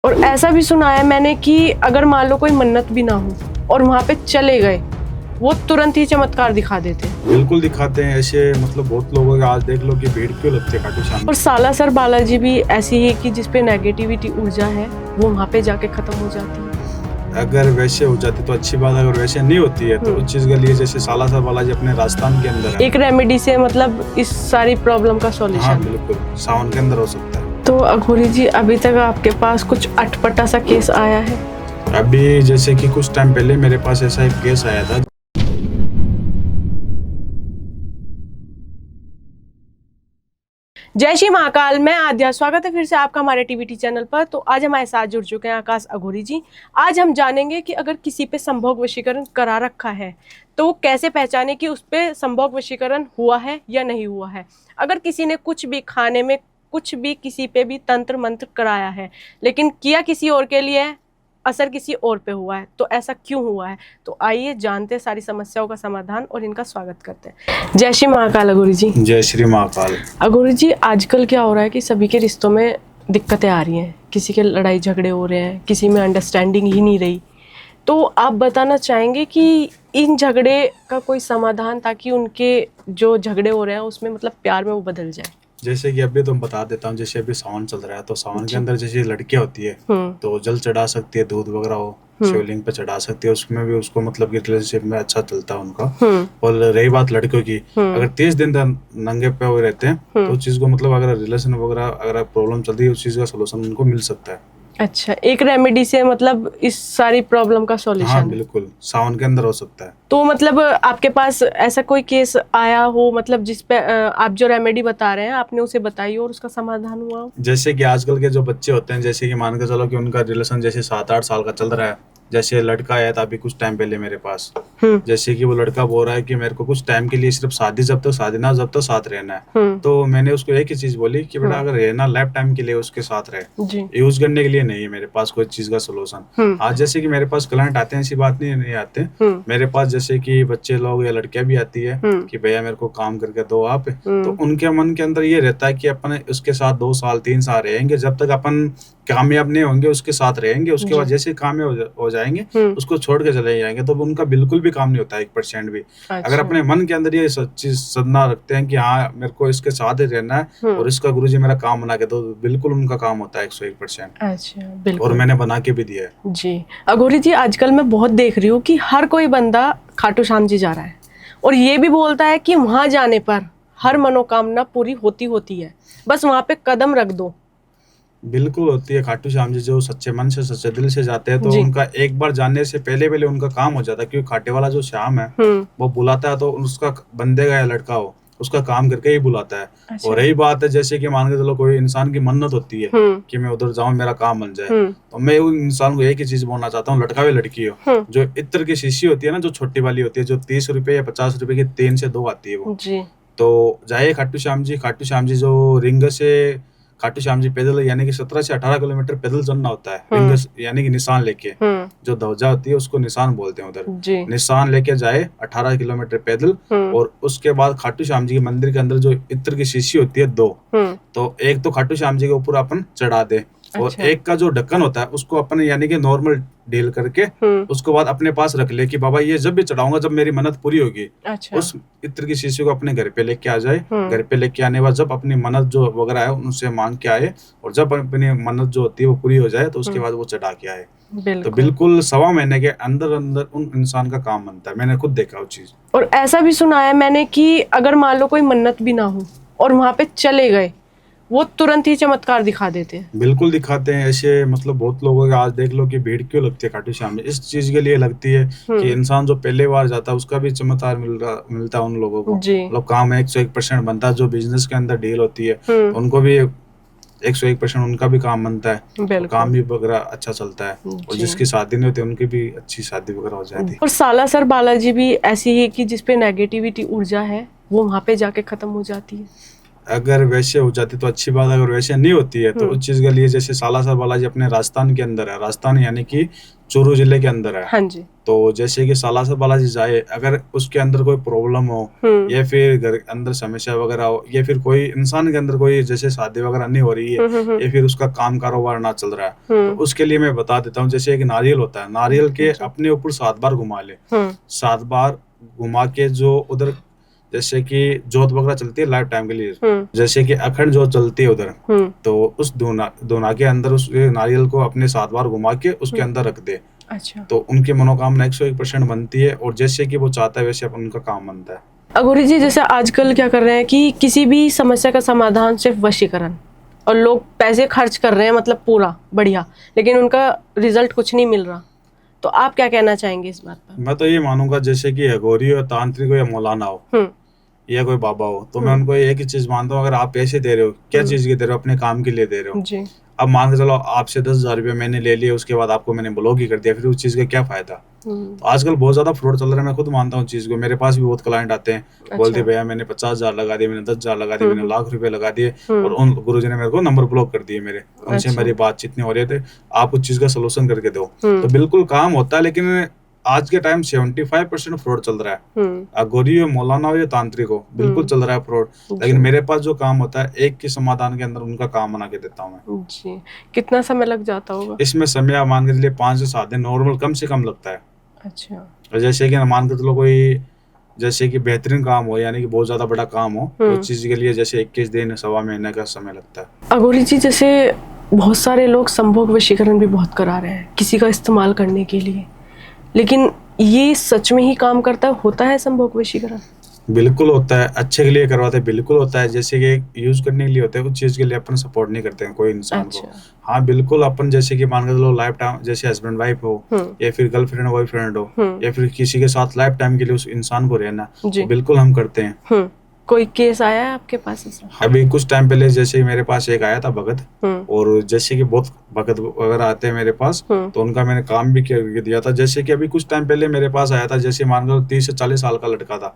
और ऐसा भी सुना है मैंने कि अगर मान लो कोई मन्नत भी ना हो और वहाँ पे चले गए, वो तुरंत ही चमत्कार दिखा देते हैं। बिल्कुल दिखाते हैं ऐसे, मतलब बहुत लोगों के आज देख लो कि भीड़ क्यों लगती है खाटू श्याम। और सालासर बालाजी भी ऐसी है कि जिसपे नेगेटिविटी ऊर्जा है वो वहाँ पे जाके खत्म हो जाती है। अगर वैसे हो जाती तो अच्छी बात, अगर वैसे नहीं होती है तो उस चीज के लिए जैसे सालासर बालाजी अपने राजस्थान के अंदर है, एक रेमेडी से मतलब इस सारी प्रॉब्लम का हाँ सॉल्यूशन। बिल्कुल सावन के अंदर हो सकता है। तो अघोरी जी, अभी तक आपके पास कुछ अटपटा सा केस आया है? अभी जैसे कि कुछ टाइम पहले मेरे पास ऐसा एक केस आया था। जय श्री महाकाल, मैं आद्या। स्वागत है फिर से आपका हमारे टीवीटी चैनल पर। तो आज हमारे साथ जुड़ चुके हैं आकाश अघोरी जी। आज हम जानेंगे कि अगर किसी पे संभोग वशीकरण करा रखा है तो वो कैसे पहचाने कि उस पे संभोग वशीकरण हुआ है या नहीं हुआ है। अगर किसी ने कुछ भी खाने में कुछ भी किसी पे भी तंत्र मंत्र कराया है लेकिन किया किसी और के लिए, असर किसी और पे हुआ है, तो ऐसा क्यों हुआ है? तो आइए जानते हैं सारी समस्याओं का समाधान और इनका स्वागत करते हैं। जय श्री महाकाल अघोरी जी। जय श्री महाकाल। अघोरी जी, आजकल क्या हो रहा है कि सभी के रिश्तों में दिक्कतें आ रही हैं, किसी के लड़ाई झगड़े हो रहे हैं, किसी में अंडरस्टैंडिंग ही नहीं रही। तो आप बताना चाहेंगे कि इन झगड़े का कोई समाधान, ताकि उनके जो झगड़े हो रहे हैं उसमें मतलब प्यार में वो बदल जाए। जैसे कि अभी तो मैं बता देता हूँ, जैसे अभी सावन चल रहा है तो सावन के अंदर जैसे लड़कियां होती है तो जल चढ़ा सकती है, दूध वगैरह हो शिवलिंग पे चढ़ा सकती है, उसमें भी उसको मतलब कि रिलेशनशिप में अच्छा चलता है उनका। और रही बात लड़कियों की, अगर 30 दिन तक नंगे पे हुए रहते हैं तो उस चीज को मतलब अगर रिलेशन वगैरह अगर प्रॉब्लम चलती है उस चीज का सोल्यूशन उनको मिल सकता है। अच्छा, एक रेमेडी से मतलब इस सारी प्रॉब्लम का सॉल्यूशन? हाँ बिल्कुल, सावन के अंदर हो सकता है। तो मतलब आपके पास ऐसा कोई केस आया हो मतलब जिस पे आप जो रेमेडी बता रहे हैं आपने उसे बताई और उसका समाधान हुआ हो? जैसे कि आजकल के जो बच्चे होते हैं, जैसे कि मान के चलो कि उनका रिलेशन जैसे 7-8 साल का चल रहा है। जैसे लड़का आया था अभी कुछ टाइम पहले मेरे पास, जैसे कि वो लड़का बोल रहा है कि मेरे को कुछ टाइम के लिए सिर्फ जब तक शादी ना जब तक साथ रहना है। तो मैंने उसको एक ही चीज बोली कि बेटा अगर रहना लाइफ टाइम के लिए उसके साथ रहे, यूज करने के लिए नहीं है मेरे पास कोई चीज का सोल्यूशन। आज जैसे कि मेरे पास क्लाइंट आते हैं, ऐसी बात नहीं आते मेरे पास, जैसे कि बच्चे लोग या लड़कियां भी आती है कि भैया मेरे को काम करके दो आप। तो उनके मन के अंदर ये रहता है कि अपन उसके साथ 2 साल 3 साल रहेंगे, जब तक अपन कामयाब नहीं होंगे उसके साथ रहेंगे, उसके बाद जैसे कामयाब हो जाएंगे उसको छोड़ के चले जाएंगे। तो उनका बिल्कुल भी काम नहीं होता 1% भी। अगर अपने मन के अंदर ये चीज सदना रखते हैं कि हाँ मेरे को इसके साथ ही रहना है और इसका गुरुजी मेरा काम बना के, तो बिल्कुल उनका काम होता है 101%। अच्छा, बिल्कुल। और मैंने बना के भी दिया है जी अघोरी जी, आजकल मैं बहुत देख रही हूँ कि हर कोई बंदा खाटू श्याम जी जा रहा है और ये भी बोलता है कि वहां जाने पर हर मनोकामना पूरी होती है, बस वहां पे कदम रख दो। बिल्कुल होती है। खाटू श्याम जी जो सच्चे मन से सच्चे दिल से जाते हैं तो उनका एक बार जाने से पहले उनका काम हो जाता है, क्योंकि खाटे वाला जो श्याम है वो बुलाता है तो उसका बंदे का या लड़का हो उसका काम करके ही बुलाता है। अच्छा। और यही बात है, जैसे कि मान के चलो कोई इंसान की मन्नत होती है कि मैं उधर जाऊं मेरा काम बन जाए, तो मैं उन इंसान को एक ही चीज बोलना चाहता हूँ, लड़का हो लड़की हो, जो इत्र की शीशी होती है ना, जो छोटी वाली होती है, जो 30 रुपए या 50 रुपए की 3 से 2 आती है वो, तो जाइए खाटू श्याम जी। खाटू श्याम जी जो रिंग से खाटू श्याम जी पैदल यानी कि 17 से 18 किलोमीटर पैदल चलना होता है। रिंग यानी कि निशान लेके, जो ध्वजा होती है उसको निशान बोलते हैं उधर। निशान लेके जाए 18 किलोमीटर पैदल, और उसके बाद खाटू श्याम जी के मंदिर के अंदर जो इत्र की शीशी होती है 2, तो एक तो खाटू श्याम जी के ऊपर अपन चढ़ा दे। और एक का जो ढक्कन होता है उसको अपन यानी कि नॉर्मल ढील करके उसको बाद अपने पास रख ले कि बाबा ये जब भी चढ़ाऊंगा जब मेरी मन्नत पूरी होगी। अच्छा। उस इत्र की शीशी को अपने घर पे लेके आ जाए। घर पे लेके आने के बाद जब अपनी मन्नत जो वगैरह है उनसे मांग के आए, और जब अपनी मन्नत जो होती है वो पूरी हो जाए तो उसके बाद वो चढ़ा के आए। तो बिल्कुल 1.25 महीने के अंदर अंदर उन इंसान का काम बनता है। मैंने खुद देखा वो चीज। और ऐसा भी सुना है मैंने कि अगर मान लो कोई मन्नत भी ना हो और वहां पे चले गए, वो तुरंत ही चमत्कार दिखा देते हैं। बिल्कुल दिखाते हैं ऐसे, मतलब बहुत लोगों के आज देख लो कि भीड़ क्यों लगती है खाटू श्याम में, इस चीज के लिए लगती है कि इंसान जो पहले बार जाता है उसका भी चमत्कार मिलता है उन लोगों को। मतलब काम 101% बनता है। जो बिजनेस के अंदर डील होती है उनको भी 101% उनका भी काम बनता है, काम भी वगैरह अच्छा चलता है। और जिसकी शादी नहीं होती उनकी भी अच्छी शादी वगैरह हो जाती है। और सालासर बालाजी भी ऐसी है कि जिसपे नेगेटिविटी ऊर्जा है वो वहां पे जाके खत्म हो जाती है। अगर वैसे हो जाती तो अच्छी बात, अगर वैसे नहीं होती है तो उस चीज के लिए जैसे सालासर बालाजी अपने राजस्थान के अंदर है, राजस्थान यानी कि चूरू जिले के अंदर है। हाँ जी। तो जैसे कि सालासर बालाजी जाए, अगर उसके अंदर कोई प्रॉब्लम हो या फिर घर के अंदर समस्या वगैरह हो या फिर कोई इंसान के अंदर कोई जैसे शादी वगैरह नहीं हो रही है या फिर उसका काम कारोबार ना चल रहा है, तो उसके लिए मैं बता देता हूँ, जैसे एक नारियल होता है, नारियल के अपने ऊपर 7 बार घुमा ले, 7 बार घुमा के जो उधर जैसे कि जोत वगैरह चलती है लाइफ टाइम के लिए, जैसे कि अखंड जोत चलती है उधर, तो उस दोना के अंदर उस नारियल को अपने 7 बार घुमा के उसके अंदर रख दे। अच्छा। तो उनकी मनोकामना 101% बनती है और जैसे कि वो चाहता है वैसे अपन उनका काम बनता है। अघोरी जी, जैसे आजकल क्या कर रहे हैं कि किसी भी समस्या का समाधान सिर्फ वशीकरण, और लोग पैसे खर्च कर रहे हैं मतलब पूरा बढ़िया, लेकिन उनका रिजल्ट कुछ नहीं मिल रहा, तो आप क्या कहना चाहेंगे इस बात पर? मैं तो ये मानूंगा जैसे कि अघोरी हो, तांत्रिक हो या मौलाना हो या कोई बाबा हो, तो मैं उनको एक ही चीज मानता हूँ, अगर आप पैसे दे रहे हो, क्या चीज के दे रहे हो, अपने काम के लिए दे रहे हो जी। अब मान के चलो आपसे 10,000 रुपये मैंने ले लिए, उसके बाद आपको मैंने ब्लॉक ही कर दिया, फिर उस चीज का क्या फायदा। तो आजकल बहुत ज्यादा फ्रॉड चल रहा है, मैं खुद मानता हूँ चीज को, मेरे पास भी बहुत क्लाइंट आते हैं, बोलते भैया मैंने 50,000 लगा दिए, मैंने 10,000 लगा दिए, मैंने लाख रुपए लगा दिए और उन गुरुजी ने मेरे को नंबर ब्लॉक कर दिए मेरे, उनसे मेरी बातचीत नहीं हो रही थी, आप उस चीज का सोल्यूशन करके दो। तो बिल्कुल काम होता है, लेकिन आज के टाइम 75% फ्रॉड चल रहा है, अघोरी हो, मौलाना हो या तांत्रिक हो, बिल्कुल चल रहा है फ्रॉड। लेकिन मेरे पास जो काम होता है एक के समाधान के अंदर उनका काम बना के देता हूँ मैं। जी। कितना समय लग जाता होगा इसमें? समय मान के चलिए 5 से 7 दिन नॉर्मल कम से कम लगता है। अच्छा। जैसे कि मान के चलो कोई जैसे कि बेहतरीन काम हो, यानी कि बहुत ज्यादा बड़ा काम हो, तो उस चीज के लिए जैसे 21 दिन, सवा महीने का समय लगता है। अघोरी जी, जैसे बहुत सारे लोग संभोग वशीकरण भी बहुत करा रहे हैं किसी का इस्तेमाल करने के लिए, लेकिन ये सच में ही काम करता होता है संभोग वशीकरण? बिल्कुल होता है, अच्छे के लिए करवाते हैं, बिल्कुल होता है, जैसे कि यूज करने के लिए होता है, उस चीज के लिए अपन सपोर्ट नहीं करते हैं कोई इंसान को। हाँ बिल्कुल, अपन जैसे कि मान के चलो लाइफ टाइम, जैसे हस्बैंड वाइफ हो या फिर गर्लफ्रेंड बॉयफ्रेंड हो या फिर किसी के साथ लाइफ टाइम के लिए उस इंसान को रहना, तो बिल्कुल हम करते हैं। कोई केस आया है आपके पास ऐसा? अभी कुछ टाइम पहले जैसे मेरे पास एक आया था भगत, और जैसे कि बहुत भगत वगैरह आते हैं मेरे पास, तो उनका मैंने काम भी करके दिया था। जैसे कि अभी कुछ टाइम पहले मेरे पास आया था, जैसे मान लो 30 से 40 साल का लड़का था,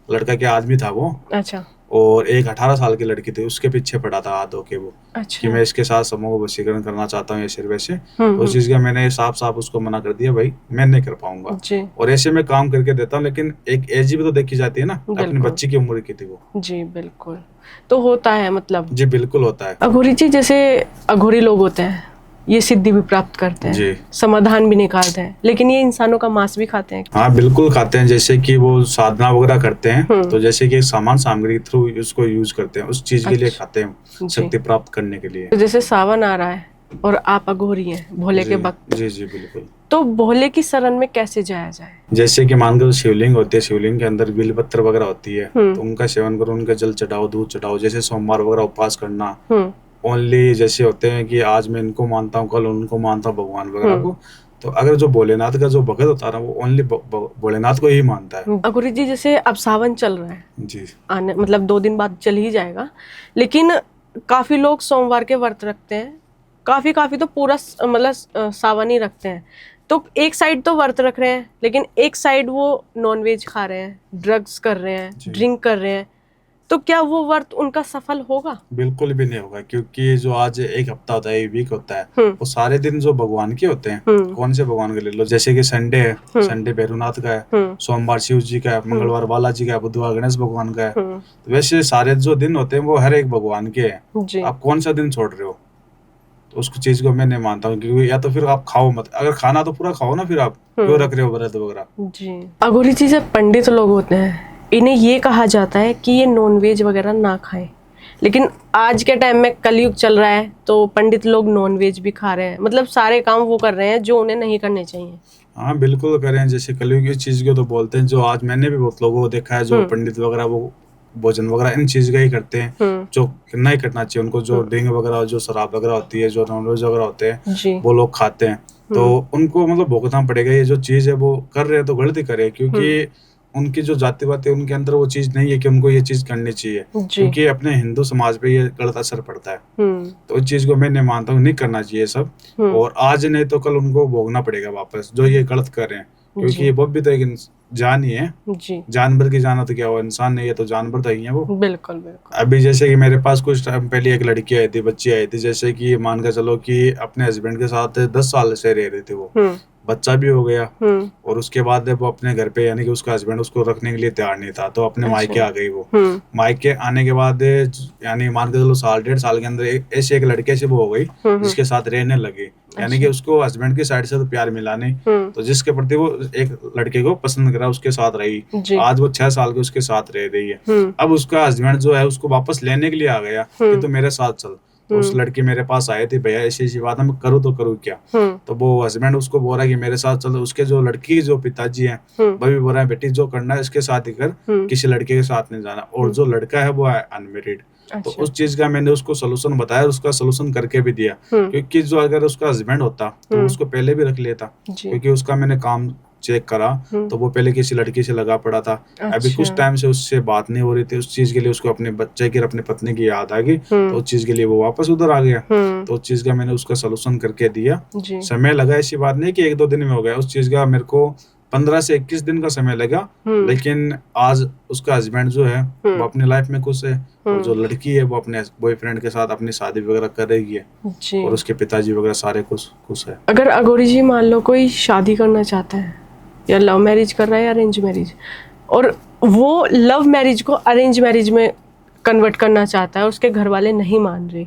लड़का क्या आदमी था वो, अच्छा, और एक 18 साल की लड़की थी, उसके पीछे पड़ा था हाथ होके वो, अच्छा, कि मैं इसके साथ समूह वशीकरण करना चाहता हूँ, ऐसे वैसे। तो उस चीज का मैंने साफ साफ उसको मना कर दिया, भाई मैं नहीं कर पाऊंगा, और ऐसे में काम करके देता हूँ, लेकिन एक एज भी तो देखी जाती है ना, अपने बच्चे की उम्र की थी वो। जी बिल्कुल, तो होता है मतलब। जी बिल्कुल होता है। अघोरी जी, जैसे अघोरी लोग होते हैं, ये सिद्धि भी प्राप्त करते हैं, समाधान भी निकालते हैं, लेकिन ये इंसानों का मांस भी खाते हैं। हाँ बिल्कुल खाते हैं, जैसे कि वो साधना वगैरह करते हैं, तो जैसे कि सामान सामग्री थ्रू उसको यूज करते हैं, उस चीज के लिए खाते हैं, शक्ति प्राप्त करने के लिए। तो जैसे सावन आ रहा है और आप अघोरी हैं, भोले के भक्त। जी जी बिल्कुल। तो भोले की शरण में कैसे जाया जाए? जैसे कि मान लो शिवलिंग होती है, शिवलिंग के अंदर बिलपत्र वगैरह होती है, तो उनका सेवन करो, उनका जल चढ़ाओ, दूध चढ़ाओ, जैसे सोमवार वगैरह उपवास करना। ओनली जैसे होते हैं कि आज मैं इनको मानता हूँ, कल उनको मानता हूँ, भगवान वगैरह को। तो अगर जो भोलेनाथ का जो भगत होता है ना, वो ओनली भोलेनाथ को ही मानता है। अघोरी जी, जैसे अब सावन चल रहा है, जी आने मतलब 2 दिन बाद चल ही जाएगा, लेकिन काफी लोग सोमवार के व्रत रखते हैं, काफी तो पूरा मतलब सावन ही रखते हैं। तो एक साइड तो व्रत रख रहे हैं, लेकिन एक साइड वो नॉनवेज खा रहे हैं, ड्रग्स कर रहे हैं, ड्रिंक कर रहे हैं, तो क्या वो व्रत उनका सफल होगा? बिल्कुल भी नहीं होगा, क्योंकि जो आज एक हफ्ता होता है, वीक होता है, वो सारे दिन जो भगवान के होते हैं, कौन से भगवान के ले लो, जैसे कि संडे है, संडे भैरवनाथ का है, सोमवार शिव जी का है, मंगलवार बालाजी का है, बुधवार गणेश भगवान का है। तो वैसे सारे जो दिन होते हैं वो हर एक भगवान के हैं, आप कौन सा दिन छोड़ रहे हो? तो उसको चीज को मैं नहीं मानता हूँ, क्योंकि या तो फिर आप खाओ मत, अगर खाना तो पूरा खाओ ना, फिर आप क्यों रख रहे हो व्रत वगैरह? जी। अघोरी जी, से पंडित लोग होते हैं, इन्हें ये कहा जाता है कि ये नॉनवेज वगैरह ना खाएं, लेकिन आज के टाइम में कलयुग चल रहा है, तो पंडित लोग नॉनवेज भी खा रहे हैं, मतलब सारे काम वो कर रहे हैं जो उन्हें नहीं करने चाहिए। हाँ बिल्कुल करें, जैसे कलयुग की चीज को तो बोलते हैं, जो आज मैंने भी बहुत लोगों को देखा है, जो पंडित वगैरह वो भोजन वगैरह इन चीज का ही करते हैं, जो नहीं करना चाहिए उनको, जो ड्रिंक वगैरह, जो शराब वगैरह होती है, जो नॉनवेज वगैरह होते हैं, वो लोग खाते हैं, तो उनको मतलब भुगतना पड़ेगा। ये जो चीज है वो कर रहे हैं तो गलती करे, क्योंकि उनकी जो जाति बात है उनके अंदर वो चीज नहीं है कि उनको ये चीज करनी चाहिए, क्योंकि अपने हिंदू समाज पे ये गलत असर पड़ता है। तो इस चीज को मैं नहीं मानता हूँ, नहीं करना चाहिए सब, और आज नहीं तो कल उनको भोगना पड़ेगा वापस, जो ये गलत कर रहे हैं, क्योंकि वो भी तो एक जान ही है जी, जानवर की जान तो क्या हुआ, इंसान नहीं है तो जानवर तो ही है वो। बिल्कुल बिल्कुल। अभी जैसे कि मेरे पास कुछ टाइम पहले एक लड़की आई थी, बच्ची आई थी, जैसे कि मान के चलो कि अपने हस्बैंड के साथ 10 साल से रह रही थी वो, बच्चा भी हो गया, और उसके बाद वो अपने घर पे यानी कि उसका हस्बैंड उसको रखने के लिए तैयार नहीं था, तो अपने मायके आ गई वो। मायके आने के बाद यानी मान के चलो 1.5 साल के अंदर ऐसे एक लड़के से वो हो गई जिसके साथ रहने लगी, यानी कि उसको हस्बैंड की साइड से तो प्यार मिला नहीं, तो जिसके प्रति वो एक लड़के को पसंद करा उसके साथ रही। आज वो 6 साल के उसके साथ रह रही है। अब उसका हस्बैंड जो है उसको वापस लेने के लिए आ गया कि तू मेरे साथ चल। तो उस लड़की मेरे पास आई थी, भैया ऐसी ऐसी बात है, मैं करूँ तो करूँ क्या। तो वो हस्बैंड उसको बोल रहा है कि मेरे साथ चलो। उसके जो लड़की जो पिताजी हैं वो भी बोल रहा है बेटी जो करना है इसके साथ ही कर, किसी लड़के के साथ नहीं जाना। और जो लड़का है वो है अनमेरिड। तो उस चीज का मैंने उसको सोल्यूशन बताया, उसका सोल्यूशन करके भी दिया, क्योंकि जो अगर उसका हस्बैंड होता तो उसको पहले भी रख लेता, क्योंकि उसका मैंने काम चेक करा तो वो पहले किसी लड़की से लगा पड़ा था। अभी कुछ टाइम से उससे बात नहीं हो रही थी, उस चीज के लिए उसको अपने बच्चे की अपने पत्नी की याद आ गई, तो उस चीज के लिए वो वापस उधर आ गया। तो उस चीज का मैंने उसका सोल्यूशन करके दिया। समय लगा, ऐसी बात नहीं कि 1-2 दिन में हो गया, उस चीज का मेरे को 15 से 21 दिन का समय लगा, लेकिन आज उसका हस्बैंड जो है वो अपनी लाइफ में खुश है, और जो लड़की है वो अपने बॉयफ्रेंड के साथ अपनी शादी वगैरह कर रही है, और उसके पिताजी वगैरह सारे खुश है। अगर अघोरी जी मान लो कोई शादी करना चाहता है, या लव मैरिज कर रहा है या अरेंज मैरिज, और वो लव मैरिज को अरेंज मैरिज में कन्वर्ट करना चाहता है और उसके घर वाले नहीं मान रहे,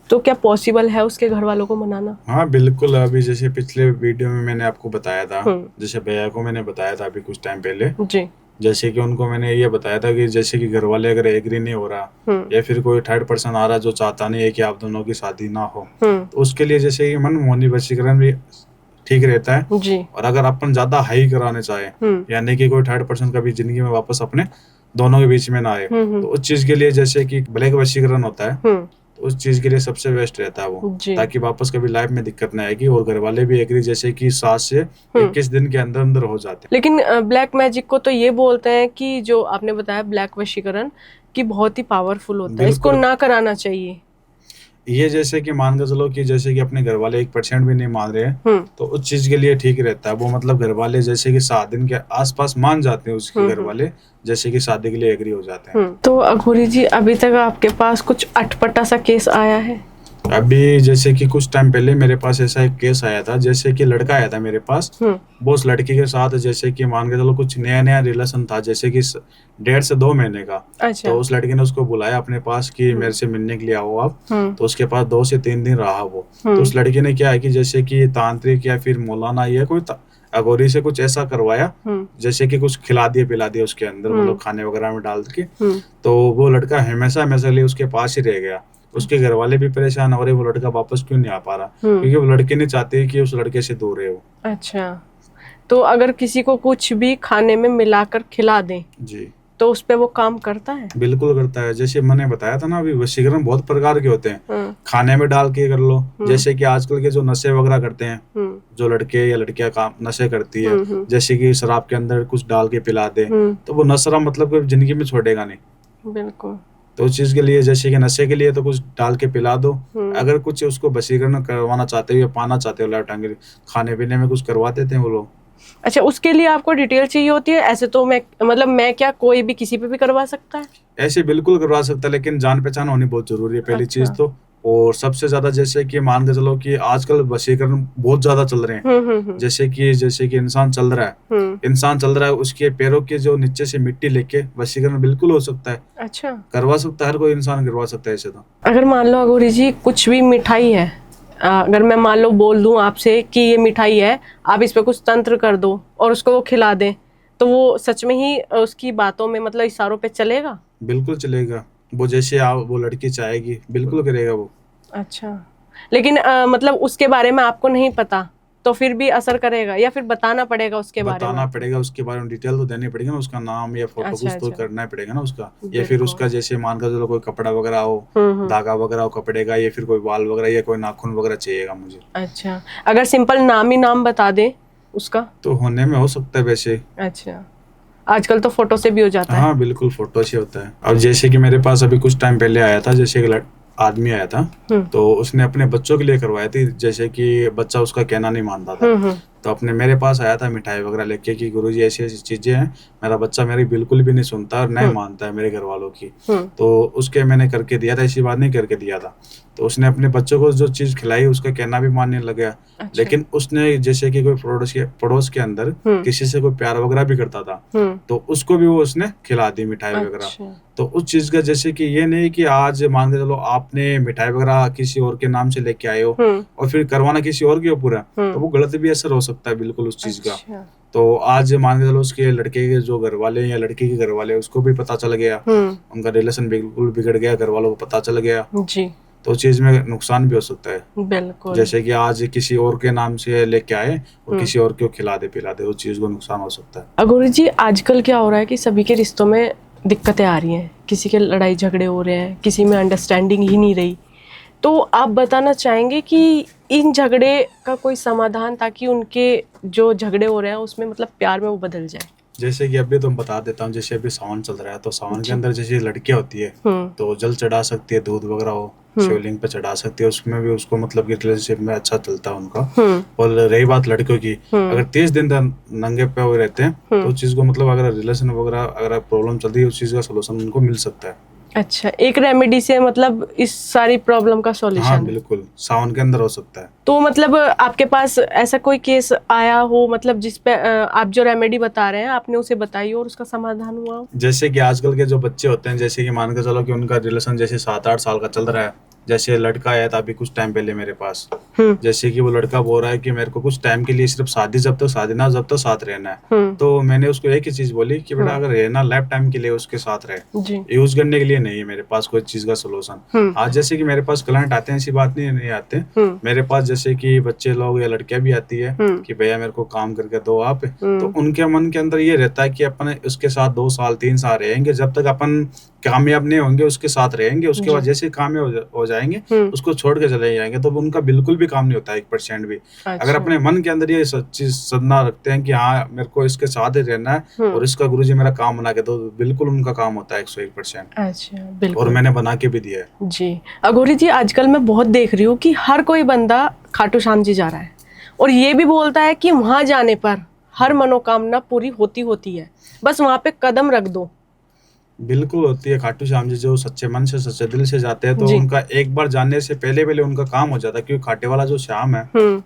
तो क्या पॉसिबल है उसके घर वालों को मनाना? हाँ बिल्कुल। अभी जैसे पिछले वीडियो में मैंने आपको बताया था, जैसे भैया को मैंने बताया था अभी कुछ टाइम पहले जी, जैसे कि उनको मैंने ये बताया था कि जैसे कि घर वाले अगर एग्री नहीं हो रहा या फिर कोई थर्ड पर्सन आ रहा जो चाहता नहीं है कि आप दोनों की शादी ना हो, तो उसके लिए जैसे कि मनमोहनी वशीकरण भी ठीक रहता है जी। और अगर अपन ज्यादा हाई कराने चाहे यानी कि कोई थर्ड पर्सन कभी जिंदगी में वापस अपने दोनों के बीच में ना आए, तो उस चीज के लिए जैसे कि ब्लैक वशीकरण होता है, तो उस चीज के लिए सबसे बेस्ट रहता है वो, ताकि वापस कभी लाइफ में दिक्कत ना आएगी और घर वाले भी एग्री जैसे कि 7 से 21 दिन के अंदर अंदर हो जाते हैं। लेकिन ब्लैक मैजिक को तो ये बोलते हैं कि जो आपने बताया ब्लैक वशीकरण की बहुत ही पावरफुल होता है, इसको ना कराना चाहिए। ये जैसे कि मान के चलो कि जैसे कि अपने घर वाले 1% भी नहीं मान रहे हैं, तो उस चीज के लिए ठीक रहता है वो, मतलब घर वाले जैसे कि 7 दिन के आसपास मान जाते हैं उसके घर वाले, जैसे कि शादी के लिए एग्री हो जाते हैं। तो अघोरी जी अभी तक आपके पास कुछ अटपटा सा केस आया है? अभी जैसे कि कुछ टाइम पहले मेरे पास ऐसा एक केस आया था, जैसे कि लड़का आया था मेरे पास, वो उस लड़की के साथ जैसे कि मान के चलो कुछ नया रिलेशन था, जैसे कि 1.5 से 2 महीने का। अच्छा। तो उस लड़की ने उसको बुलाया अपने पास कि मेरे से मिलने के लिए आओ आप, तो उसके पास 2 से 3 दिन रहा वो। तो उस लड़की ने क्या है कि जैसे कि तांत्रिक या फिर मौलाना या कोई अघोरी से कुछ ऐसा करवाया, जैसे कि कुछ खिला दिया पिला दिया उसके अंदर, मतलब खाने वगैरह में डाल के। तो वो लड़का हमेशा लिए उसके पास ही रह गया। उसके घर वाले भी परेशान हो रहे, वो लड़का वापस क्यों नहीं आ पा रहा, क्योंकि वो लड़की नहीं चाहती कि उस लड़के से दूर रहे वो। अच्छा, तो अगर किसी को कुछ भी खाने में मिलाकर खिला दें जी, तो उस पे वो काम करता है? बिल्कुल करता है। जैसे मैंने बताया था ना अभी, वशीकरण बहुत प्रकार के होते हैं, खाने में डाल के कर लो, जैसे कि आजकल के जो नशे वगैरह करते हैं, जो लड़के या लड़कियां काम नशे करती है, जैसे कि शराब के अंदर कुछ डाल के पिला दे, तो वो नशा मतलब जिंदगी में छोड़ेगा नहीं। बिल्कुल। तो उस चीज के लिए जैसे कि नशे के लिए तो कुछ डाल के पिला दो, अगर कुछ उसको वशीकरण करवाना चाहते हो या पाना चाहते हो लाइफ टाइम खाने पीने में कुछ करवा देते हैं वो लोग। अच्छा, उसके लिए आपको डिटेल चाहिए होती है? ऐसे तो मैं क्या कोई भी किसी पे भी करवा सकता है? ऐसे बिल्कुल करवा सकता है, लेकिन जान पहचान होनी बहुत जरूरी है पहली चीज तो। और सबसे ज्यादा जैसे कि मान के चलो कि आजकल वशीकरण बहुत ज्यादा चल रहे हैं, जैसे कि इंसान चल रहा है उसके पैरों के जो नीचे से मिट्टी लेके वशीकरण बिल्कुल हो सकता है। अच्छा, करवा सकता है, हर कोई इंसान करवा सकता है ऐसे तो। अगर मान लो अघोरी जी कुछ भी मिठाई है, अगर मैं मान लो बोल दूं आपसे कि ये मिठाई है, आप इस पे कुछ तंत्र कर दो और उसको वो खिला दें, तो वो सच में ही उसकी बातों में मतलब इशारों पे चलेगा? बिल्कुल चलेगा, वो जैसे वो लड़की चाहेगी बिल्कुल करेगा वो। अच्छा, लेकिन मतलब उसके बारे में आपको नहीं पता तो फिर भी असर करेगा, या फिर बताना पड़ेगा उसके बारे में? बताना पड़ेगा उसके बारे में, डिटेल तो देनी पड़ेगी ना, उसका नाम या फोटो कुछ तो करना ही पड़ेगा ना उसका, या फिर उसका जैसे मान कर चलो कोई कपड़ा वगैरह हो, धागा वगैरह हो कपड़े का, या फिर कोई बाल वगैरह या कोई नाखून वगैरह चाहिएगा मुझे। अच्छा, अगर सिंपल नाम ही नाम बता दे उसका तो होने में हो सकता है वैसे। अच्छा, आजकल तो फोटो से भी हो जाता है। हाँ बिल्कुल, फोटो से होता है। अब जैसे कि मेरे पास अभी कुछ टाइम पहले आया था, जैसे एक आदमी आया था, तो उसने अपने बच्चों के लिए करवाया थी, जैसे कि बच्चा उसका कहना नहीं मानता था, तो अपने मेरे पास आया था मिठाई वगैरह लेके कि गुरुजी ऐसी ऐसी चीजें हैं, मेरा बच्चा मेरी बिल्कुल भी नहीं सुनता और नहीं मानता है मेरे घर वालों की। तो उसके मैंने करके दिया था, ऐसी बात नहीं करके दिया था। तो उसने अपने बच्चों को जो चीज खिलाई उसका कहना भी मानने लग गया। लेकिन उसने जैसे कि कोई पड़ोस के अंदर किसी से कोई प्यार वगैरह भी करता था तो उसको भी वो उसने खिला दी मिठाई वगैरह। तो उस चीज का जैसे कि ये नहीं कि आज मान के चलो आपने मिठाई वगैरह किसी और के नाम से लेके आए हो और फिर करवाना किसी और की हो पूरा, तो वो गलत भी असर हो सकता है बिल्कुल उस चीज का। तो आज मान के चलो उसके लड़के के जो घर वाले या लड़की के घर वाले उसको भी पता चल गया, उनका रिलेशन बिल्कुल बिगड़ गया, घर वालों को पता चल गया जी। तो चीज में नुकसान भी हो सकता है बिल्कुल। जैसे कि आज किसी और के नाम से लेके आए और किसी और को खिला दे पिला दे, उस चीज को नुकसान हो सकता है। अघोरी जी, आजकल क्या हो रहा है कि सभी के रिश्तों में दिक्कतें आ रही हैं, किसी के लड़ाई झगड़े हो रहे हैं, किसी में अंडरस्टैंडिंग ही नहीं रही। तो आप बताना चाहेंगे कि इन झगड़े का कोई समाधान ताकि उनके जो झगड़े हो रहे हैं उसमें मतलब प्यार में वो बदल जाए? जैसे कि अभी तो मैं बता देता हूँ, जैसे अभी सावन चल रहा है तो सावन के अंदर जैसे लड़कियां होती है तो जल चढ़ा सकती है, दूध वगैरह हो शिवलिंग पे चढ़ा सकती है, उसमें भी उसको मतलब कि रिलेशनशिप में अच्छा चलता है उनका। और रही बात लड़कियों की, अगर 30 दिन तक नंगे पे हुए रहते हैं तो उस चीज को मतलब अगर रिलेशन वगैरह अगर प्रॉब्लम चल रही है उस चीज का सोल्यूशन उनको मिल सकता है। अच्छा, एक रेमेडी से मतलब इस सारी प्रॉब्लम का सॉल्यूशन? हाँ बिल्कुल, सावन के अंदर हो सकता है। तो मतलब आपके पास ऐसा कोई केस आया हो मतलब जिसपे आप जो रेमेडी बता रहे हैं आपने उसे बताई और उसका समाधान हुआ? जैसे कि आजकल के जो बच्चे होते हैं, जैसे कि मान के चलो कि उनका रिलेशन जैसे 7-8 साल का चल रहा है। जैसे लड़का आया था अभी कुछ टाइम पहले मेरे पास, जैसे कि वो लड़का बोल रहा है कि मेरे को कुछ टाइम के लिए सिर्फ शादी जब तक शादी ना जब तक साथ रहना है। तो मैंने उसको एक ही चीज बोली कि बेटा अगर रहना लाइफ टाइम के लिए उसके साथ रहे, यूज करने के लिए नहीं है मेरे पास कोई चीज का सोल्यूशन। आज जैसे कि मेरे पास क्लाइंट आते हैं, ऐसी बात नहीं आते मेरे पास, जैसे कि बच्चे लोग या लड़कियां भी आती है कि भैया मेरे को काम करके दो आप। तो उनके मन के अंदर ये रहता है कि अपन उसके साथ 2 साल 3 साल रहेंगे, जब तक अपन कामयाब नहीं होंगे उसके साथ रहेंगे, उसके बाद जैसे कामयाब हो जाएंगे उसको छोड़ के चले जाएंगे। तो उनका बिल्कुल भी काम नहीं होता 1% भी। अच्छा। अगर अपने मन के अंदर ये चीज सदना रखते हैं कि हाँ मेरे को इसके साथ ही रहना है और इसका गुरुजी मेरा काम बना के, तो बिल्कुल उनका काम होता है 101%। अच्छा, बिल्कुल। और मैंने बना के भी दिया है जी। अघोरी जी, आजकल मैं बहुत देख रही हूँ कि हर कोई बंदा खाटू श्याम जी जा रहा है और ये भी बोलता है कि वहां जाने पर हर मनोकामना पूरी होती है, बस वहां पे कदम रख दो। बिल्कुल होती है। खाटू श्याम जी जो सच्चे मन से सच्चे दिल से जाते हैं तो उनका एक बार जाने से पहले उनका काम हो जाता है, क्योंकि खाटे वाला जो श्याम है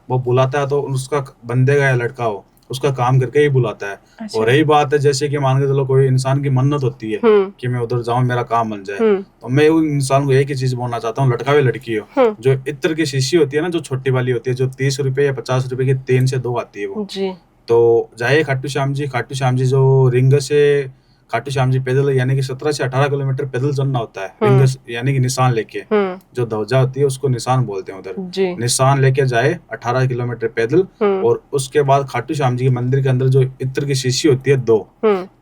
वो बुलाता है तो उसका बंदे का या लड़का हो उसका काम करके ही बुलाता है। अच्छा। और यही बात है जैसे कि मान के चलो कोई इंसान की मन्नत होती है कि मैं उधर जाऊं मेरा काम बन जाए, तो मैं उन इंसान को एक ही चीज बोलना चाहता हूँ, लड़का या लड़की हो, जो इत्र की शीशी होती है ना, जो छोटी वाली होती है, जो 30 रुपए या 50 रुपए की 3 से 2 आती है वो, तो जाइए खाटू श्याम जी जो रिंग से खाटू श्याम जी पैदल यानी कि 17 से 18 किलोमीटर पैदल चलना होता है, रिंग यानी कि निशान लेके, जो ध्वजा होती है उसको निशान बोलते हैं उधर, निशान लेके जाए 18 किलोमीटर पैदल। और उसके बाद खाटू श्याम जी के मंदिर के अंदर जो इत्र की शीशी होती है 2,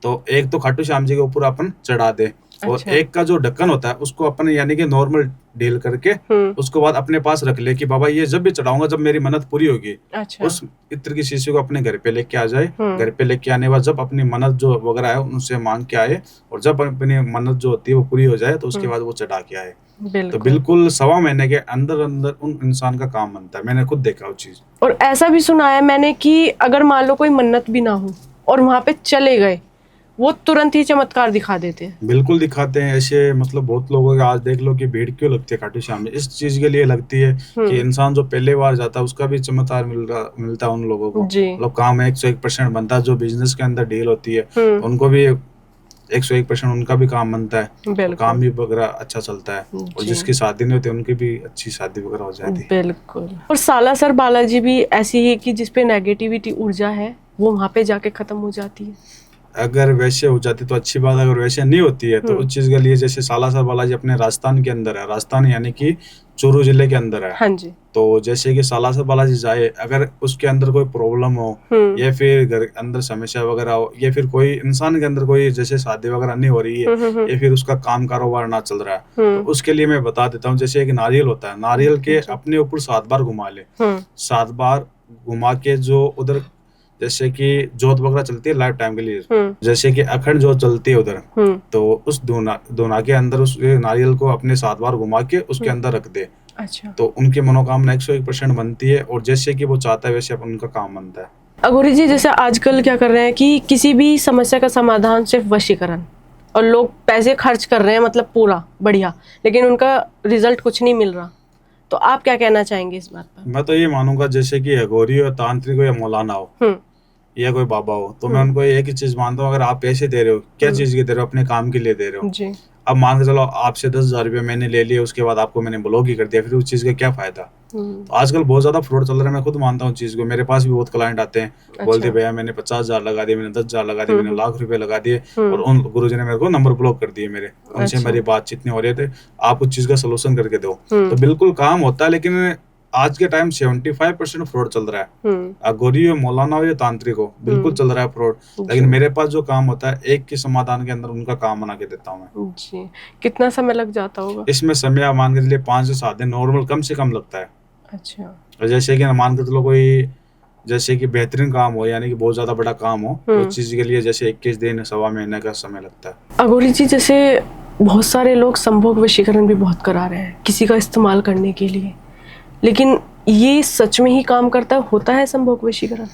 तो एक तो खाटू श्याम जी के ऊपर अपन चढ़ा दे और अच्छा। एक का जो ढक्कन होता है उसको अपन यानी कि नॉर्मल डील करके उसके बाद अपने पास रख ले कि बाबा ये जब भी चढ़ाऊंगा जब मेरी मन्नत पूरी होगी। अच्छा। उस इत्र की शीशी को अपने घर पे लेके आ जाए, घर पे लेके आने के बाद जब अपनी मन्नत जो वगैरह है उनसे मांग के आए और जब अपनी मन्नत जो होती है वो पूरी हो जाए तो उसके बाद वो चढ़ा के आए। तो बिल्कुल 1.25 महीने के अंदर उन इंसान का काम बनता है। मैंने खुद देखा वो चीज। और ऐसा भी सुना है मैंने कि अगर मान लो कोई मन्नत भी ना हो और वहां पे चले गए, वो तुरंत ही चमत्कार दिखा देते हैं। बिल्कुल दिखाते हैं ऐसे, मतलब बहुत लोगों के आज देख लो कि भीड़ क्यों लगती है खाटू श्याम में, इस चीज के लिए लगती है कि इंसान जो पहले बार जाता है उसका भी चमत्कार मिलता है उन लोगों को, मतलब काम 101% बनता है। जो बिजनेस के अंदर डील होती है उनको भी 101% उनका भी काम बनता है, काम भी वगैरह अच्छा चलता है, और जिसकी शादी नहीं होती उनकी भी अच्छी शादी वगैरह हो जाती है। बिल्कुल। और सालासर बालाजी भी ऐसी है कि जिसपे नेगेटिविटी ऊर्जा है वो वहां पे जाके खत्म हो जाती है। अगर वैसे हो जाती तो अच्छी बात, अगर वैसे नहीं होती है तो उस चीज के लिए जैसे सालासर बालाजी अपने राजस्थान के अंदर है, राजस्थान यानी कि चूरू जिले के अंदर है। हाँ जी। तो जैसे कि सालासर बालाजी जाए, अगर उसके अंदर कोई प्रॉब्लम हो या फिर घर अंदर समस्या वगैरह हो या फिर कोई इंसान के अंदर कोई जैसे शादी वगैरह नहीं हो रही है या फिर उसका काम कारोबार ना चल रहा है, तो उसके लिए मैं बता देता हूँ जैसे एक नारियल होता है, नारियल के अपने ऊपर 7 बार घुमा ले, 7 बार घुमा के जो उधर जैसे कि जोत वगैरह चलती है लाइफ टाइम के लिए, जैसे कि अखंड जोत चलती है उधर, तो उस दोना के अंदर उस नारियल को अपने 7 बार घुमा के उसके अंदर रख दे। अच्छा। तो उनकी मनोकामना 101% बनती है और जैसे कि वो चाहता है वैसे उनका काम बनता है। अघोरी जी, जैसे आजकल क्या कर रहे हैं कि किसी भी समस्या का समाधान सिर्फ वशीकरण, और लोग पैसे खर्च कर रहे हैं मतलब पूरा बढ़िया, लेकिन उनका रिजल्ट कुछ नहीं मिल रहा। तो आप क्या कहना चाहेंगे इस बात पर? मैं तो ये मानूंगा जैसे कि अघोरी हो, तांत्रिक हो या मौलाना हो या कोई बाबा हो, तो मैं उनको एक ही चीज मानता हूँ, अगर आप पैसे दे रहे हो, क्या चीज के दे रहे हो? अपने काम के लिए दे रहे हो जी। अब मान के चलो आपसे 10,000 रुपये मैंने ले लिए, उसके बाद आपको मैंने ब्लॉक ही कर दिया, फिर उस चीज का क्या फायदा? तो आजकल बहुत ज्यादा फ्रॉड चल रहा है, मैं खुद मानता हूँ चीज को। मेरे पास भी बहुत क्लाइंट आते हैं, बोलते भैया मैंने 50,000 लगा दिए, मैंने 10,000 लगा दिए, मैंने लाख रुपए लगा दिए, और उन गुरुजी ने मेरे को नंबर ब्लॉक कर दिए मेरे। उनसे मेरी बातचीत नहीं हो रही थी, आप उस चीज का सोल्यूशन करके दो। तो बिल्कुल काम होता है, लेकिन आज के टाइम 75% फ्रॉड चल रहा है। अघोरी हो, मौलाना हो या तांत्रिक हो, बिल्कुल चल रहा है फ्रॉड। लेकिन मेरे पास जो काम होता है, एक के समाधान के अंदर उनका काम बना के देता हूँ मैं। जी। कितना समय लग जाता होगा इसमें समय आप मान के चलिए 5 से 7 दिन नॉर्मल कम से कम लगता है। अच्छा। जैसे कि मान के चलो कोई जैसे कि बेहतरीन काम हो, यानी कि बहुत ज्यादा बड़ा काम हो, तो उस चीज के लिए जैसे 21 दिन, सवा महीने का समय लगता है। अघोरी जी, जैसे बहुत सारे लोग संभोग वशीकरण भी बहुत करा रहे हैं किसी का इस्तेमाल करने के लिए, लेकिन ये सच में ही काम करता होता है संभोग वशीकरण?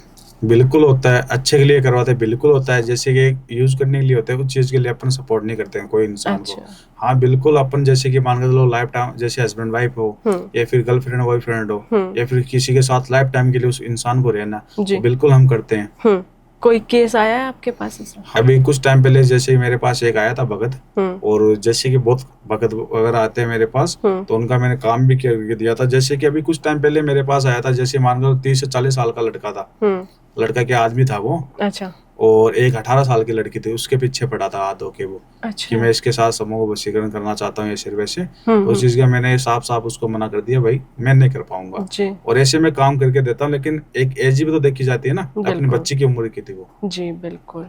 बिल्कुल होता है, अच्छे के लिए करवाते हैं, बिल्कुल होता है। जैसे कि यूज करने के लिए होता है, उस चीज के लिए अपन सपोर्ट नहीं करते हैं कोई इंसान को। हाँ बिल्कुल, अपन जैसे कि मान के चलो लाइफ टाइम, जैसे हस्बैंड वाइफ हो या फिर गर्लफ्रेंड बॉयफ्रेंड हो या फिर किसी के साथ लाइफ टाइम के लिए उस इंसान को रहना, बिल्कुल हम करते हैं। कोई केस आया है आपके पास ऐसा? अभी कुछ टाइम पहले जैसे मेरे पास एक आया था भगत, और जैसे कि बहुत भगत वगैरह आते हैं मेरे पास, तो उनका मैंने काम भी करके दिया था। जैसे कि अभी कुछ टाइम पहले मेरे पास आया था, जैसे मान लो 30 से 40 साल का लड़का था, लड़का क्या आदमी था वो। अच्छा। और एक 18 साल की लड़की थी, उसके पीछे पड़ा था हाथ धोके वो। अच्छा। कि मैं इसके साथ समूह वशीकरण करना चाहता हूँ ऐसे वैसे। तो उस चीज का मैंने साफ साफ उसको मना कर दिया, भाई मैं नहीं कर पाऊंगा। और ऐसे में काम करके देता हूँ, लेकिन एक एज भी तो देखी जाती है ना, अपनी बच्ची की उम्र की थी वो। जी बिल्कुल,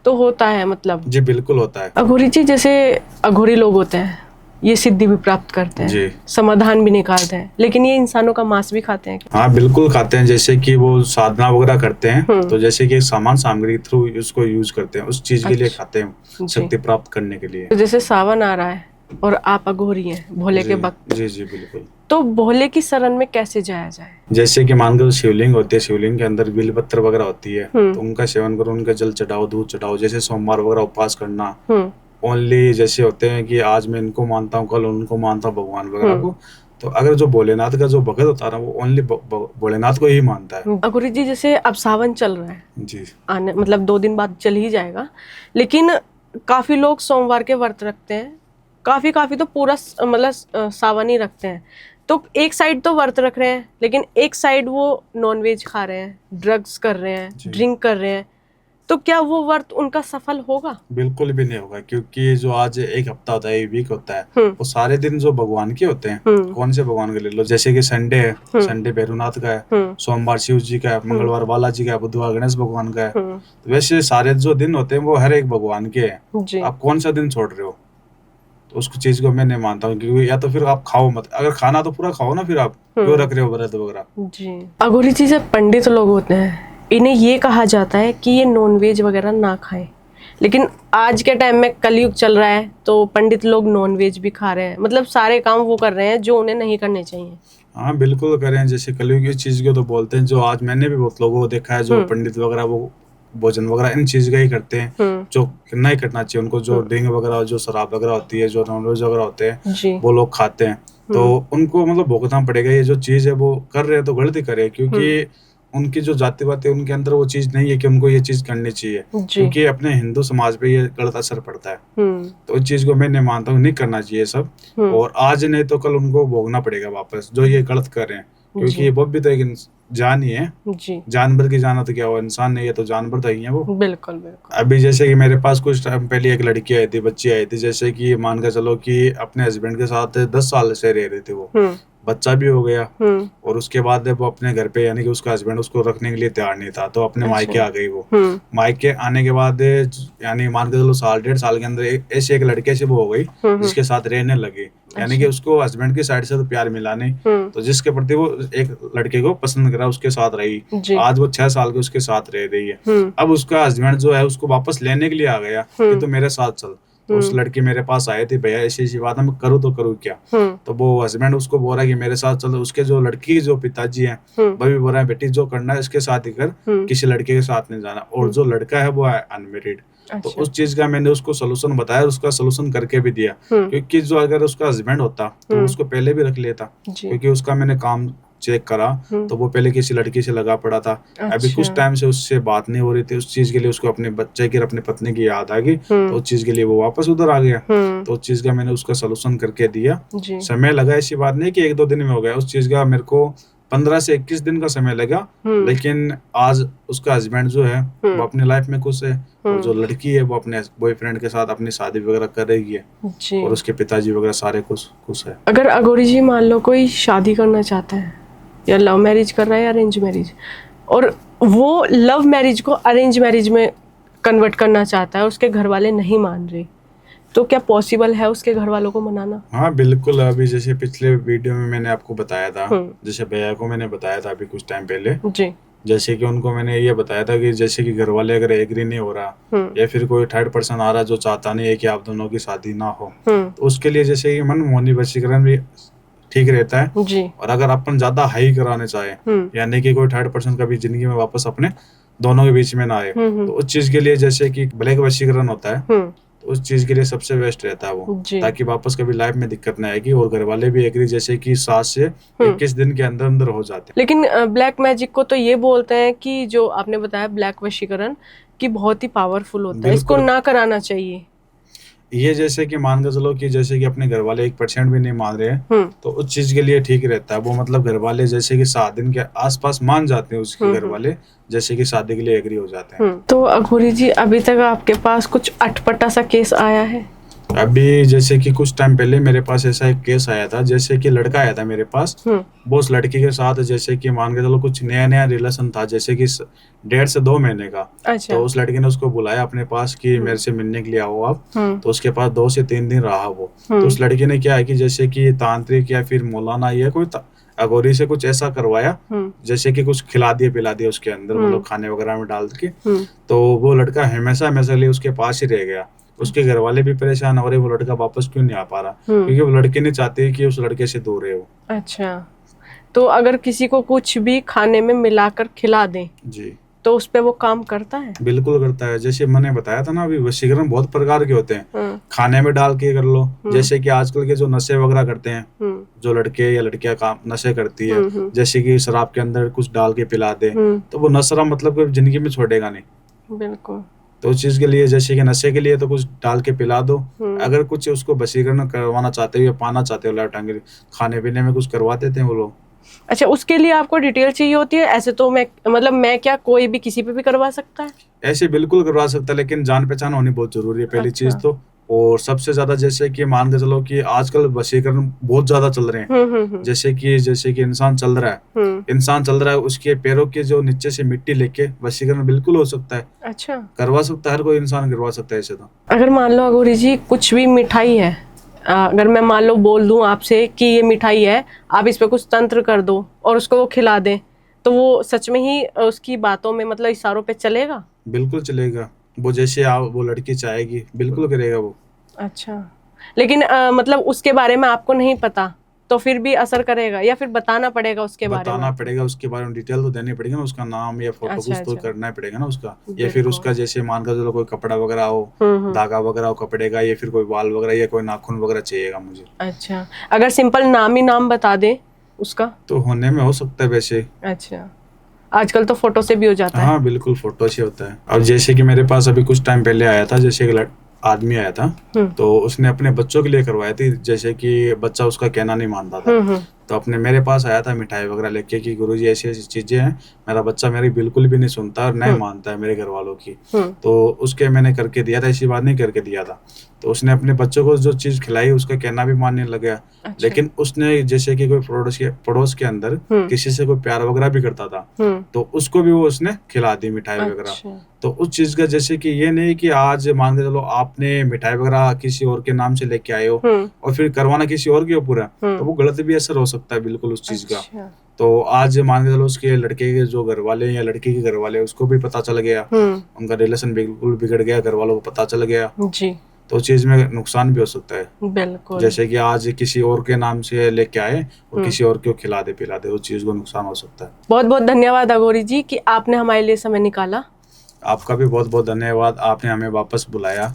तो होता है मतलब। जी बिल्कुल होता है। अघोरी जी, जैसे अघोरी लोग होते हैं, ये सिद्धि भी प्राप्त करते हैं, समाधान भी निकालते हैं, लेकिन ये इंसानों का मांस भी खाते हैं क्या? हाँ बिल्कुल खाते हैं। जैसे कि वो साधना वगैरह करते हैं, तो जैसे कि सामान सामग्री थ्रू उसको यूज करते हैं, उस चीज के लिए खाते हैं, शक्ति प्राप्त करने के लिए। तो जैसे सावन आ रहा है और आप अघोरी हैं, भोले के भक्त। जी जी बिल्कुल। तो भोले की शरण में कैसे जाया जाए? जैसे कि मान लो शिवलिंग होती है, शिवलिंग के अंदर बिलपत्र वगैरह होती है, तो उनका सेवन करो, उनका जल चढ़ाओ, दूध चढ़ाओ। जैसे सोमवार वगैरह उपवास करना, ओनली जैसे होते हैं कि आज मैं इनको मानता हूँ, कल उनको मानता हूँ, भगवान वगैरह को। तो अगर जो भोलेनाथ का जो भगत होता है ना, वो ओनली भोलेनाथ को ही मानता है। अघोरी जी, जैसे अब सावन चल रहा है जी, आने मतलब 2 दिन बाद चल ही जाएगा, लेकिन काफी लोग सोमवार के व्रत रखते हैं, काफी तो पूरा मतलब सावन ही रखते हैं। तो एक साइड तो व्रत रख रहे हैं, लेकिन एक साइड वो नॉनवेज खा रहे हैं, ड्रग्स कर रहे हैं, ड्रिंक कर रहे हैं। तो क्या वो व्रत उनका सफल होगा? बिल्कुल भी नहीं होगा, क्योंकि जो आज एक हफ्ता होता है, वीक होता है, वो सारे दिन जो भगवान के होते हैं। कौन से भगवान के ले लो, जैसे कि संडे है, संडे भैरवनाथ का है, सोमवार शिव जी का है, मंगलवार बालाजी का है, बुधवार गणेश भगवान का है। तो वैसे सारे जो दिन होते हैं वो हर एक भगवान के हैं। आप कौन सा दिन छोड़ रहे हो? तो उसको चीज को मैं नहीं मानता हूँ, क्योंकि या तो फिर आप खाओ मत, अगर खाना तो पूरा खाओ ना, फिर आप क्यों रख रहे हो व्रत वगैरह? जी। अघोरी जी, से पंडित लोग होते हैं, इन्हें ये कहा जाता है कि ये नॉनवेज वगैरह ना खाएं, लेकिन आज के टाइम में कलयुग चल रहा है, तो पंडित लोग नॉनवेज भी खा रहे हैं, मतलब सारे काम वो कर रहे हैं जो उन्हें नहीं करने चाहिए। हाँ बिल्कुल करें, जैसे कलयुग की चीज को तो बोलते हैं। जो आज मैंने भी बहुत लोगों को देखा है, जो पंडित वगैरह वो भोजन वगैरह इन चीज का ही करते हैं, जो नहीं करना चाहिए उनको। जो ड्रिंक वगैरह, जो शराब वगैरह होती है, जो नॉनवेज वगैरह होते हैं, वो लोग खाते हैं। तो उनको मतलब भुगतना पड़ेगा। ये जो चीज है वो कर रहे हैं तो गलती करे, क्योंकि उनकी जो जाति बात है, उनके अंदर वो चीज नहीं है कि उनको ये चीज करनी चाहिए, क्योंकि अपने हिंदू समाज पे ये गलत असर पड़ता है। तो इस चीज को मैं नहीं मानता हूँ, नहीं करना चाहिए सब। और आज नहीं तो कल उनको भोगना पड़ेगा वापस, जो ये गलत कर रहे हैं, क्योंकि वो भी तो एक जान ही है। जानवर की जान तो क्या हुआ, इंसान नहीं है तो जानवर तो ही है वो। बिल्कुल बिल्कुल। अभी जैसे कि मेरे पास कुछ टाइम पहले एक लड़की आई थी, बच्ची आई थी, जैसे कि मान कर चलो कि अपने हस्बैंड के साथ 10 साल से रह रही थी वो, बच्चा भी हो गया, और उसके बाद वो अपने घर पे, यानी कि उसका हस्बैंड उसको रखने के लिए तैयार नहीं था, तो अपने मायके आ गई वो। मायके आने के बाद यानी मान के चलो 1.5 साल के अंदर ऐसे एक लड़के से वो हो गई जिसके साथ रहने लगी, यानी कि उसको हस्बैंड की साइड से तो प्यार मिला नहीं, तो जिसके प्रति वो एक लड़के को पसंद करा, उसके साथ रही। आज वो 6 साल के उसके साथ रह रही है। अब उसका हस्बैंड जो है उसको वापस लेने के लिए आ गया कि तू मेरे साथ चल। तो उस लड़की मेरे पास आई थी, भैया ऐसी ऐसी बात है, मैं करूँ तो करूँ क्या। तो वो हस्बैंड उसको बोल रहा है कि मेरे साथ चलो। उसके जो लड़की जो पिताजी हैं वो भी बोल रहे हैं बेटी जो करना है इसके साथ ही कर, किसी लड़के के साथ नहीं जाना। और जो लड़का है वो है अनमेरिड। तो उस चीज का मैंने उसको सोल्यूशन बताया, उसका सोल्यूशन करके भी दिया। क्योंकि जो अगर उसका हस्बैंड होता तो उसको पहले भी रख लेता, क्योंकि उसका मैंने काम चेक करा तो वो पहले किसी लड़की से लगा पड़ा था। अभी कुछ टाइम से उससे बात नहीं हो रही थी, उस चीज के लिए उसको अपने बच्चे की और अपने पत्नी की याद आ गई, तो उस चीज के लिए वो वापस उधर आ गया। तो उस चीज का मैंने उसका सोल्यूशन करके दिया। समय लगा, ऐसी बात नहीं कि 1-2 दिन में हो गया। उस चीज का मेरे को 15 से 21 दिन का समय लगा, लेकिन आज उसका हस्बैंड जो है वो अपनी लाइफ में खुश है, और जो लड़की है वो अपने बॉयफ्रेंड के साथ अपनी शादी वगैरह कर रही है, और उसके पिताजी वगैरह सारे खुश है। अगर अघोरी जी मान लो कोई शादी करना चाहता है, या लव मैरिज कर रहा है या अरेंज मैरिज, और वो लव मैरिज को अरेंज मैरिज में कन्वर्ट करना चाहता है, उसके घर वाले नहीं मान रहे, तो क्या पॉसिबल है उसके घर वालों को मनाना? हाँ बिल्कुल। अभी जैसे पिछले वीडियो में मैंने आपको बताया था, जैसे भैया को मैंने बताया था अभी कुछ टाइम पहले जी, जैसे कि उनको मैंने ये बताया था कि जैसे कि घर वाले अगर एग्री नहीं हो रहा, या फिर कोई थर्ड पर्सन आ रहा जो चाहता नहीं है कि आप दोनों की शादी ना हो, तो उसके लिए जैसे कि मनमोहनी वशीकरण भी ठीक रहता है जी। और अगर अपन ज्यादा हाई कराने चाहे, यानी कि कोई थर्ड पर्सन कभी जिंदगी में वापस अपने दोनों के बीच में ना आए, तो उस चीज के लिए जैसे कि ब्लैक वशीकरण होता है, तो उस चीज के लिए सबसे बेस्ट रहता है वो, ताकि वापस कभी लाइफ में दिक्कत ना आएगी, और घर वाले भी एग्री जैसे कि 7 से 21 दिन के अंदर अंदर हो जाते हैं। लेकिन ब्लैक मैजिक को तो ये बोलते हैं कि जो आपने बताया ब्लैक वशीकरण की बहुत ही पावरफुल होता है, इसको ना कराना चाहिए। ये जैसे कि मान के चलो कि जैसे कि अपने घर वाले 1% भी नहीं मान रहे हैं, तो उस चीज के लिए ठीक रहता है वो, मतलब घर वाले जैसे कि 7 दिन के आसपास मान जाते हैं उसके घर वाले, जैसे कि शादी के लिए एग्री हो जाते हैं। तो अघोरी जी अभी तक आपके पास कुछ अटपटा सा केस आया है? अभी जैसे कि कुछ टाइम पहले मेरे पास ऐसा एक केस आया था, जैसे कि लड़का आया था मेरे पास, वो उस लड़की के साथ जैसे कि मान के चलो कुछ नया रिलेशन था, जैसे कि 1.5 से 2 महीने का। अच्छा। तो उस लड़की ने उसको बुलाया अपने पास कि मेरे से मिलने के लिए आओ आप, तो उसके पास 2 से 3 दिन रहा वो। तो उस लड़की ने क्या है कि जैसे कि तांत्रिक या फिर मौलाना या कोई अघोरी से कुछ ऐसा करवाया, जैसे कि कुछ खिला दिया पिला दिया उसके अंदर, मतलब खाने वगैरह में डाल के। तो वो लड़का हमेशा लिए उसके पास ही रह गया। उसके घर वाले भी परेशान हो रहे, वो लड़का वापस क्यों नहीं आ पा रहा, क्योंकि वो लड़की नहीं चाहती कि उस लड़के से दूर रहे वो। अच्छा, तो अगर किसी को कुछ भी खाने में मिलाकर खिला दें जी, तो उस पे वो काम करता है? बिल्कुल करता है। जैसे मैंने बताया था ना अभी, वशीकरण बहुत प्रकार के होते हैं, खाने में डाल के कर लो, जैसे कि आजकल के जो नशे वगैरह करते हैं, जो लड़के या लड़कियां काम नशे करती है, जैसे कि शराब के अंदर कुछ डाल के पिला दे, तो वो नशा मतलब जिंदगी में छोड़ेगा नहीं। बिल्कुल। तो उस चीज के लिए जैसे कि नशे के लिए तो कुछ डाल के पिला दो, अगर कुछ उसको वशीकरण करवाना चाहते हो या पाना चाहते हो, लाइफ खाने पीने में कुछ करवा देते हैं वो लोग। अच्छा, उसके लिए आपको डिटेल चाहिए होती है? ऐसे तो मैं क्या कोई भी किसी पे भी करवा सकता है? ऐसे बिल्कुल करवा सकता है, लेकिन जान पहचान होनी बहुत जरूरी है पहली चीज तो। और सबसे ज्यादा जैसे कि मान के चलो कि आजकल वशीकरण बहुत ज्यादा चल रहे हैं, जैसे कि इंसान चल रहा है उसके पैरों के जो नीचे से मिट्टी लेके वशीकरण बिल्कुल हो सकता है। अच्छा, करवा सकता है, हर कोई इंसान करवा सकता है ऐसे। तो अगर मान लो अघोरी जी कुछ भी मिठाई है, अगर मैं मान लो बोल दूं आपसे कि ये मिठाई है, आप इस पे कुछ तंत्र कर दो और उसको वो खिला दें, तो वो सच में ही उसकी बातों में मतलब इशारों पे चलेगा? बिल्कुल चलेगा, वो जैसे वो लड़की चाहेगी बिल्कुल करेगा वो। अच्छा, लेकिन मतलब उसके बारे में आपको नहीं पता, तो फिर भी असर करेगा या फिर बताना पड़ेगा उसके बारे में? बताना पड़ेगा उसके बारे में, डिटेल तो देनी पड़ेगी ना, उसका नाम या फोटो कुछ तो करना पड़ेगा ना उसका, या फिर उसका जैसे मान कर चलो कोई कपड़ा वगैरह हो, धागा वगैरह हो कपड़े का, या फिर कोई बाल वगैरह या कोई नाखून वगैरह चाहिएगा मुझे। अच्छा, अगर सिंपल नाम ही नाम बता दे उसका तो होने में हो सकता है वैसे। अच्छा, आजकल तो फोटो से भी हो जाता है। हाँ बिल्कुल, फोटो से होता है। अब जैसे कि मेरे पास अभी कुछ टाइम पहले आया था, जैसे एक आदमी आया था, तो उसने अपने बच्चों के लिए करवाई थी, जैसे कि बच्चा उसका कहना नहीं मानता था, तो अपने मेरे पास आया था मिठाई वगैरह लेके कि गुरुजी ऐसी ऐसी चीजें हैं, मेरा बच्चा मेरी बिल्कुल भी नहीं सुनता और नहीं मानता है मेरे घर वालों की, तो उसके मैंने करके दिया था, ऐसी बात नहीं करके दिया था। तो उसने अपने बच्चों को जो चीज खिलाई उसका कहना भी मानने लगा। अच्छा। लेकिन उसने जैसे कि कोई पड़ोस के अंदर किसी से कोई प्यार वगैरह भी करता था, तो उसको भी वो उसने खिला दी मिठाई वगैरह। अच्छा। तो उस चीज का जैसे कि ये नहीं कि आज मान के चलो आपने मिठाई वगैरह किसी और के नाम से लेके आए हो और फिर करवाना किसी और के ऊपर है, तो वो गलत भी असर हो सकता है बिल्कुल उस चीज का। तो आज मान के चलो उसके लड़के के जो घर वाले या लड़की के घर वाले उसको भी पता चल गया, उनका रिलेशन बिल्कुल बिगड़ गया, घर वालों को पता चल गया जी, तो चीज में नुकसान भी हो सकता है। बिल्कुल। जैसे कि आज किसी और के नाम से लेके आए और किसी और को खिला दे पिला दे, उस चीज को नुकसान हो सकता है। बहुत बहुत धन्यवाद अघोरी जी कि आपने हमारे लिए समय निकाला। आपका भी बहुत बहुत धन्यवाद, आपने हमें वापस बुलाया।